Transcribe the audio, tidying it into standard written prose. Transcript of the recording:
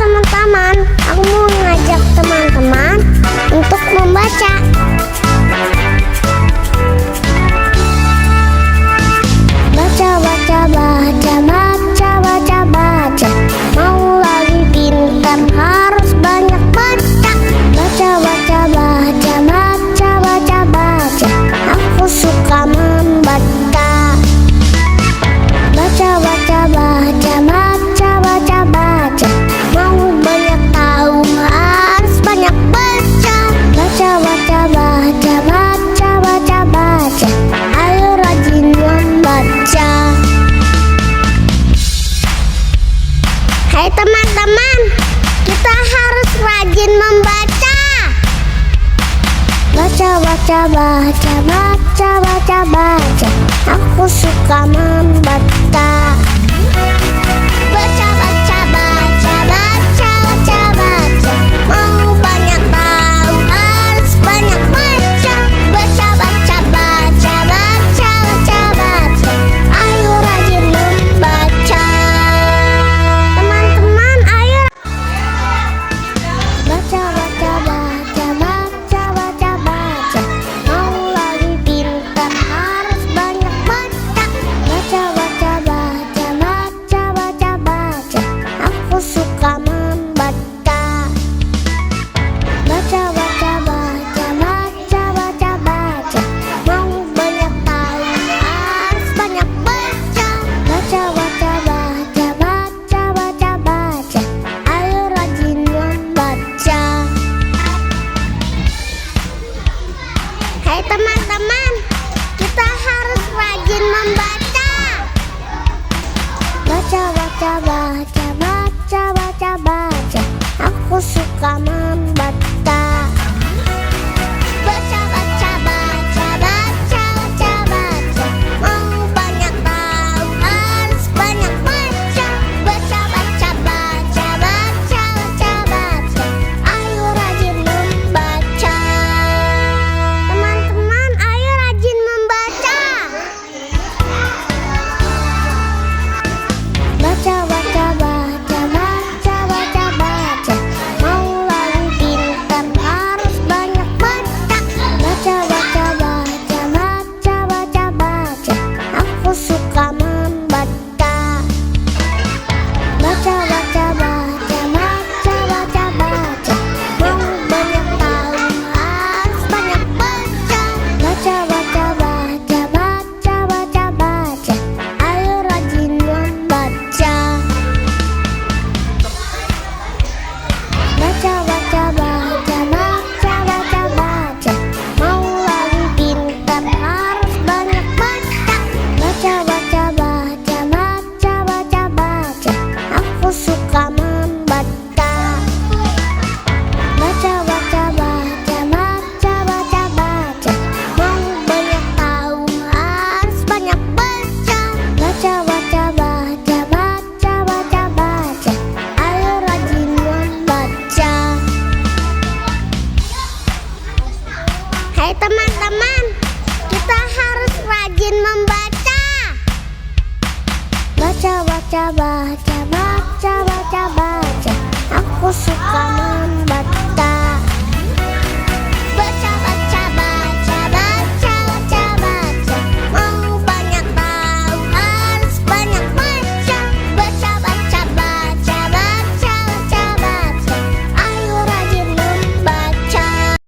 teman-teman, aku mau ngajak teman-teman untuk membaca. Baca, baca, baca, baca, baca, baca. Mau lagi pintar harus banyak baca. Baca, baca, baca, baca, baca, baca. Aku suka membaca. Baca, baca, baca, baca, baca, baca. Mau banyak tahu harus banyak baca. Baca, baca, baca, baca, baca, baca. Ayo rajin membaca. Hai teman-teman, kita harus rajin membaca. Baca, baca, baca, baca, baca, baca. Aku suka membaca. Baca, baca, baca, baca, baca, baca. Mau banyak tahu harus banyak baca. Baca, baca, baca, baca, baca, baca. Ayo rajin membaca. Teman-teman, ayo. Baca, baca, baca, baca, baca, baca. Mau lagi pintar harus banyak baca. Baca, baca, baca, baca, baca, baca. Aku suka membaca. Baca, baca, baca, baca, baca, baca. Mau banyak tahu harus banyak baca. Baca, baca, baca, baca, baca, baca. Ayo rajin membaca. Hai teman-teman, kita harus rajin membaca. Baca, baca, baca, baca, baca, baca. Aku suka membaca. Baca, baca, baca, baca, baca, baca. Mau banyak tahu harus banyak baca. Baca, baca, baca, baca, baca, baca. Ayo rajin membaca. Teman-teman, ayo rajin membaca. Baca, baca, baca, baca, baca, baca. Mau lagi pintar harus banyak baca. Baca, baca, baca, baca, baca, baca. Aku suka membaca. Baca, baca, baca, baca, baca, baca. Mau banyak tahu harus banyak baca. Baca, baca, baca, baca, baca, baca. Ayo rajin membaca. Baca, baca, baca, baca, baca, baca. Mau lagi pintar harus banyak baca. Baca, baca, baca, baca, baca, baca. Aku suka membaca. Baca, baca, baca, baca, baca, baca. Mau banyak tahu harus banyak baca. Baca, baca, baca, baca, baca, baca. Ayo rajin membaca. Hai teman-teman, kita harus rajin membaca. Baca, baca, baca, baca, baca, baca. Aku suka membaca.